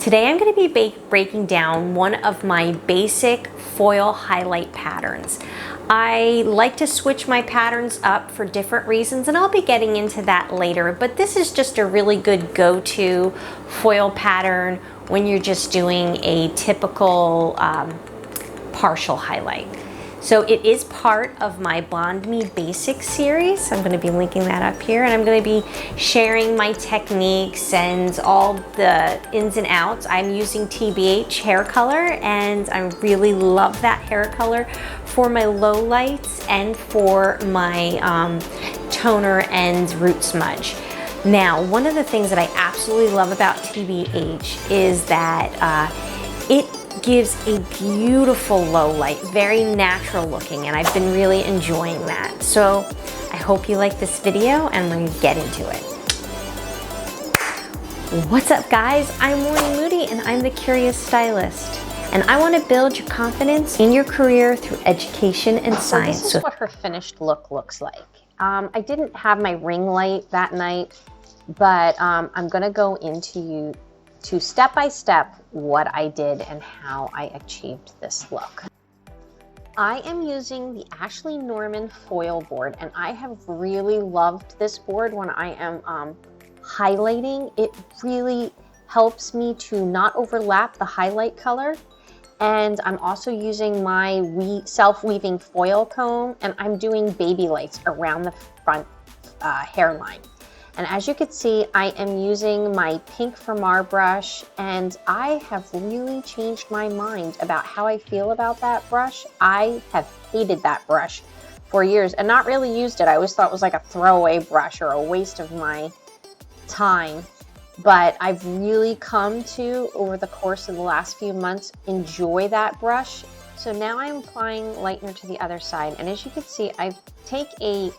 Today I'm going to be breaking down one of my basic foil highlight patterns. I like to switch my patterns up for different reasons, and I'll be getting into that later, but this is just a really good go-to foil pattern when you're just doing a typical partial highlight. So it is part of my Bond Me Basics series. I'm going to be linking that up here, and I'm going to be sharing my techniques and all the ins and outs. I'm using TBH hair color, and I really love that hair color for my low lights and for my toner and root smudge. Now, one of the things that I absolutely love about TBH is that it gives a beautiful low light, very natural looking, and I've been really enjoying that. So I hope you like this video, and we're gonna get into it. What's up, guys? I'm Maureen Moody, and I'm the Curious Stylist, and I want to build your confidence in your career through education and science. So this is what her finished look looks like. I didn't have my ring light that night, but I'm gonna go into step by step what I did and how I achieved this look. I am using the Ashley Norman foil board, and I have really loved this board when I am highlighting. It really helps me to not overlap the highlight color. And I'm also using my self-weaving foil comb, and I'm doing baby lights around the front hairline. And as you can see, I am using my Pink from Our brush, and I have really changed my mind about how I feel about that brush. I have hated that brush for years and not really used it. I always thought it was like a throwaway brush or a waste of my time. But I've really come to, over the course of the last few months, enjoy that brush. So now I'm applying lightener to the other side. And as you can see, I take a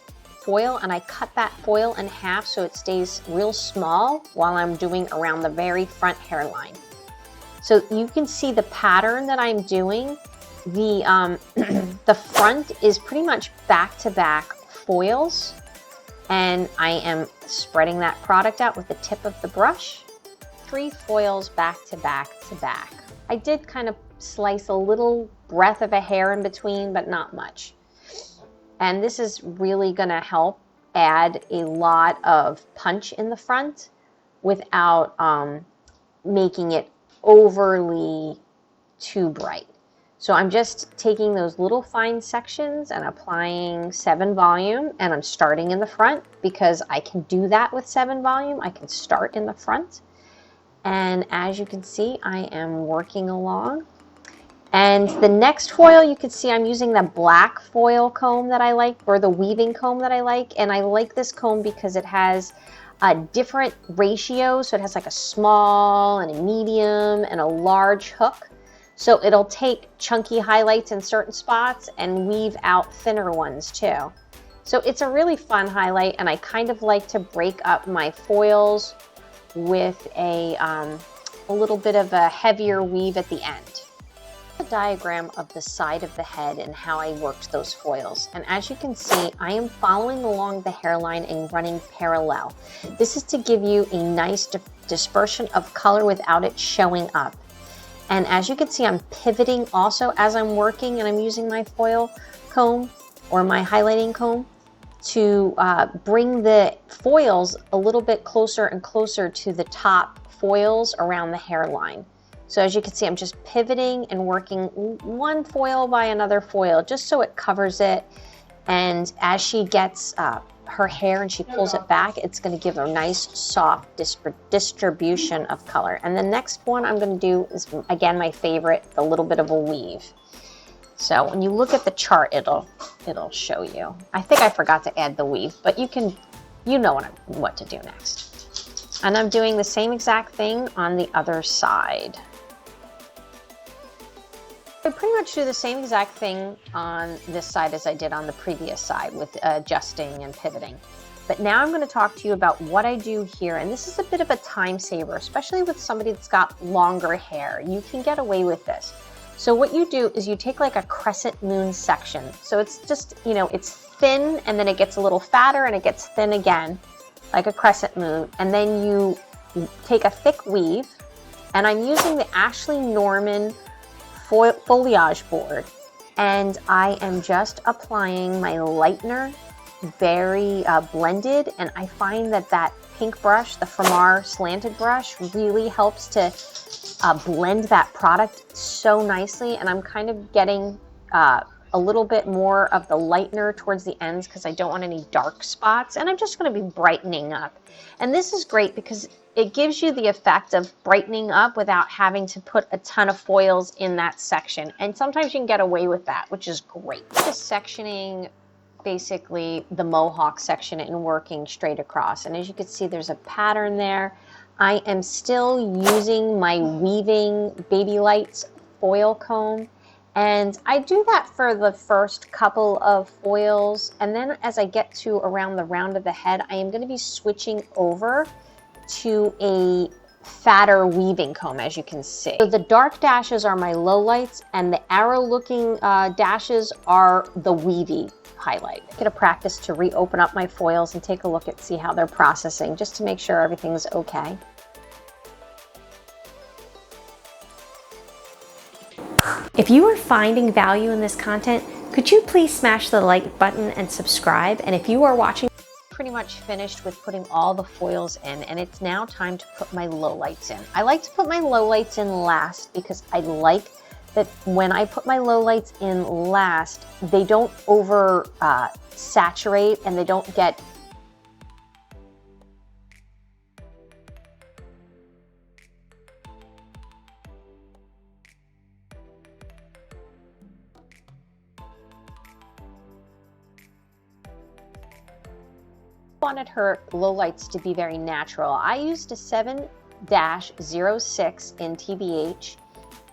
foil and I cut that foil in half so it stays real small while I'm doing around the very front hairline. So you can see the pattern that I'm doing. The the front is pretty much back-to-back foils, and I am spreading that product out with the tip of the brush. 3 foils back to back to back. I did kind of slice a little breadth of a hair in between, but not much. And this is really going to help add a lot of punch in the front without making it overly too bright. So I'm just taking those little fine sections and applying 7 volume, and I'm starting in the front because I can do that with 7 volume. I can start in the front. And as you can see, I am working along. And the next foil, you can see I'm using the black foil comb that I like, or the weaving comb that I like. And I like this comb because it has a different ratio. So it has like a small and a medium and a large hook. So it'll take chunky highlights in certain spots and weave out thinner ones too. So it's a really fun highlight, and I kind of like to break up my foils with a little bit of a heavier weave at the end. A diagram of the side of the head and how I worked those foils, and as you can see, I am following along the hairline and running parallel. This is to give you a nice dispersion of color without it showing up. And as you can see, I'm pivoting also as I'm working, and I'm using my foil comb or my highlighting comb to bring the foils a little bit closer and closer to the top foils around the hairline. So as you can see, I'm just pivoting and working one foil by another foil just so it covers it. And as she gets her hair and she pulls it back, it's going to give a nice soft distribution of color. And the next one I'm going to do is, again, my favorite, the little bit of a weave. So when you look at the chart, it'll show you. I think I forgot to add the weave, but you know what to do next. And I'm doing the same exact thing on the other side. I pretty much do the same exact thing on this side as I did on the previous side with adjusting and pivoting. But now I'm going to talk to you about what I do here. And this is a bit of a time saver, especially with somebody that's got longer hair. You can get away with this. So what you do is you take like a crescent moon section. So it's just, you know, it's thin, and then it gets a little fatter and it gets thin again, like a crescent moon. And then you take a thick weave And I'm using the Ashley Norman foliage board, and I am just applying my lightener, very blended, and I find that that pink brush, the Framar slanted brush, really helps to blend that product so nicely. And I'm kind of getting a little bit more of the lightener towards the ends because I don't want any dark spots, and I'm just going to be brightening up. And this is great because it gives you the effect of brightening up without having to put a ton of foils in that section. And sometimes you can get away with that, which is great. Just sectioning basically the mohawk section and working straight across. And as you can see, there's a pattern there. I am still using my Weaving Baby Lights foil comb. And I do that for the first couple of foils. And then as I get to around the round of the head, I am going to be switching over to a fatter weaving comb, as you can see. So the dark dashes are my lowlights, and the arrow looking dashes are the weavy highlight. Get a practice to reopen up my foils and take a look at see how they're processing, just to make sure everything's okay. If you are finding value in this content, could you please smash the like button and subscribe? And if you are watching, pretty much finished with putting all the foils in, and it's now time to put my lowlights in. I like to put my lowlights in last because I like that when I put my lowlights in last, they don't over saturate and they don't get wanted her lowlights to be very natural. I used a 7-06 in TBH,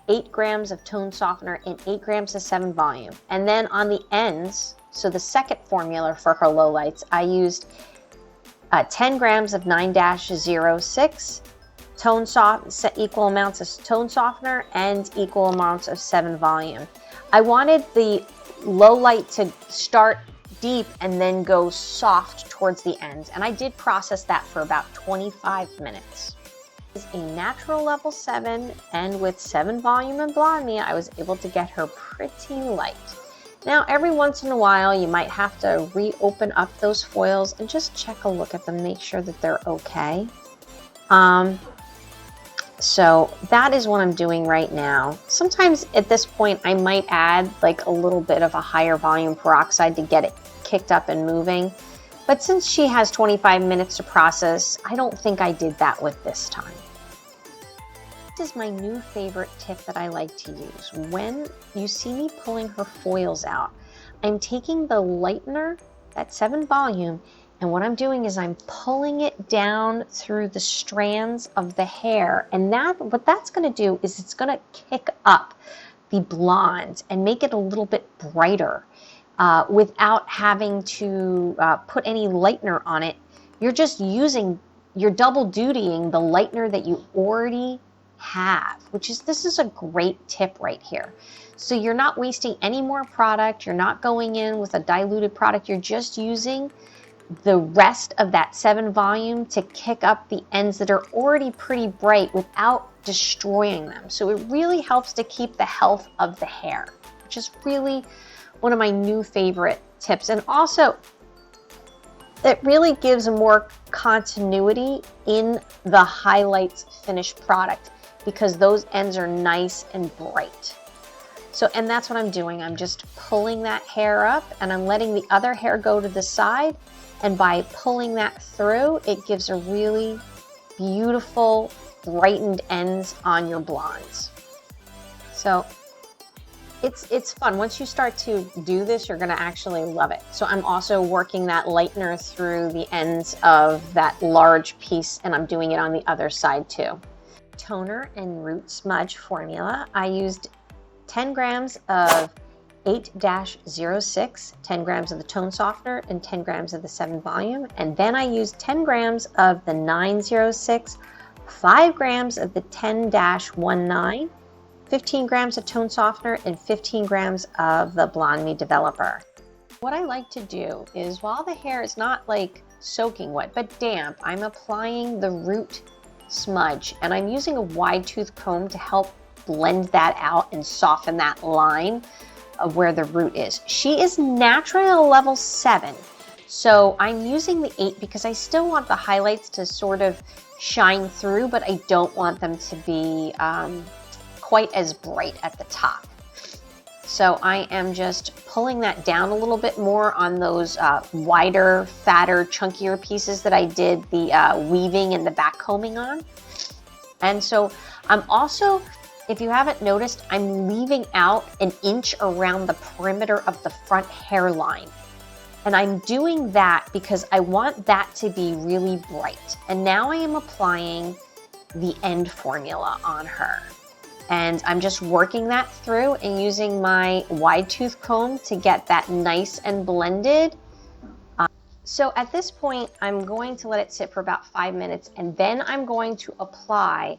8 grams of tone softener, and 8 grams of 7 volume. And then on the ends, so the second formula for her lowlights, I used 10 grams of 9-06, equal amounts of tone softener and equal amounts of 7 volume. I wanted the low light to start deep and then go soft towards the ends, and I did process that for about 25 minutes. It's a natural level 7, and with 7 volume and Blonde Me, I was able to get her pretty light. Now, every once in a while, you might have to reopen up those foils and just check a look at them, make sure that they're okay. So that is what I'm doing right now. Sometimes at this point, I might add like a little bit of a higher volume peroxide to get it kicked up and moving. But since she has 25 minutes to process, I don't think I did that with this time. This is my new favorite tip that I like to use. When you see me pulling her foils out, I'm taking the lightener, that 7 volume, and what I'm doing is I'm pulling it down through the strands of the hair. And what that's going to do is it's going to kick up the blonde and make it a little bit brighter without having to put any lightener on it. You're just you're double dutying the lightener that you already have, this is a great tip right here. So you're not wasting any more product. You're not going in with a diluted product. You're just using the rest of that 7 volume to kick up the ends that are already pretty bright without destroying them. So it really helps to keep the health of the hair, which is really one of my new favorite tips. And also, it really gives more continuity in the highlights finished product because those ends are nice and bright. So, and that's what I'm doing. I'm just pulling that hair up and I'm letting the other hair go to the side. And by pulling that through, it gives a really beautiful, brightened ends on your blondes. So it's fun. Once you start to do this, you're going to actually love it. So I'm also working that lightener through the ends of that large piece, and I'm doing it on the other side too. Toner and root smudge formula. I used 10 grams of 8-06, 10 grams of the tone softener, and 10 grams of the 7 volume. And then I used 10 grams of the 9-06, 5 grams of the 10-19, 15 grams of tone softener, and 15 grams of the Blonde Me Developer. What I like to do is while the hair is not like soaking wet, but damp, I'm applying the root smudge, and I'm using a wide tooth comb to help blend that out and soften that line of where the root is. She is naturally a level 7, so I'm using the 8 because I still want the highlights to sort of shine through, but I don't want them to be quite as bright at the top. So I am just pulling that down a little bit more on those wider, fatter, chunkier pieces that I did the weaving and the back combing on. And so I'm also, if you haven't noticed, I'm leaving out an inch around the perimeter of the front hairline. And I'm doing that because I want that to be really bright. And now I am applying the end formula on her. And I'm just working that through and using my wide tooth comb to get that nice and blended. So at this point, I'm going to let it sit for about 5 minutes, and then I'm going to apply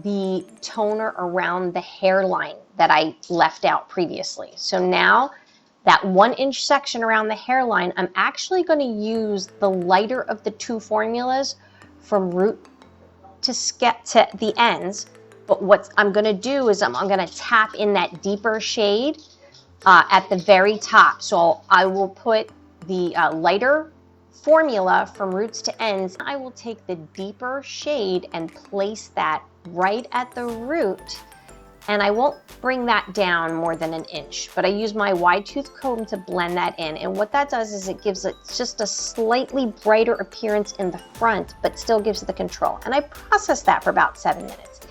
the toner around the hairline that I left out previously. So now that 1 inch section around the hairline, I'm actually going to use the lighter of the 2 formulas from root to the ends. But what I'm going to do is I'm going to tap in that deeper shade at the very top. So I will put the lighter formula from roots to ends. I will take the deeper shade and place that right at the root. And I won't bring that down more than 1 inch, but I use my wide tooth comb to blend that in. And what that does is it gives it just a slightly brighter appearance in the front, but still gives it the control. And I process that for about 7 minutes.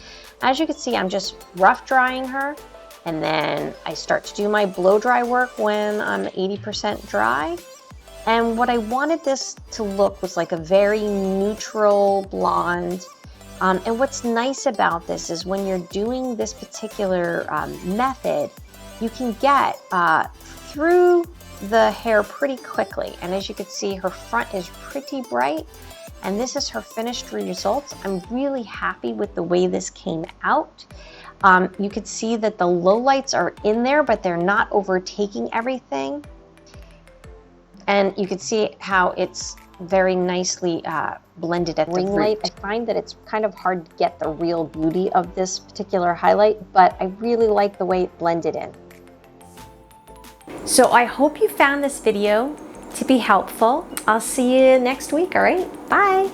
As you can see, I'm just rough drying her, and then I start to do my blow dry work when I'm 80% dry. And what I wanted this to look was like a very neutral blonde. And what's nice about this is when you're doing this particular method, you can get through the hair pretty quickly. And as you can see, her front is pretty bright. And this is her finished results. I'm really happy with the way this came out. You can see that the lowlights are in there, but they're not overtaking everything. And you can see how it's very nicely blended at the ring light. I find that it's kind of hard to get the real beauty of this particular highlight, but I really like the way it blended in. So I hope you found this video to be helpful. I'll see you next week, all right? Bye.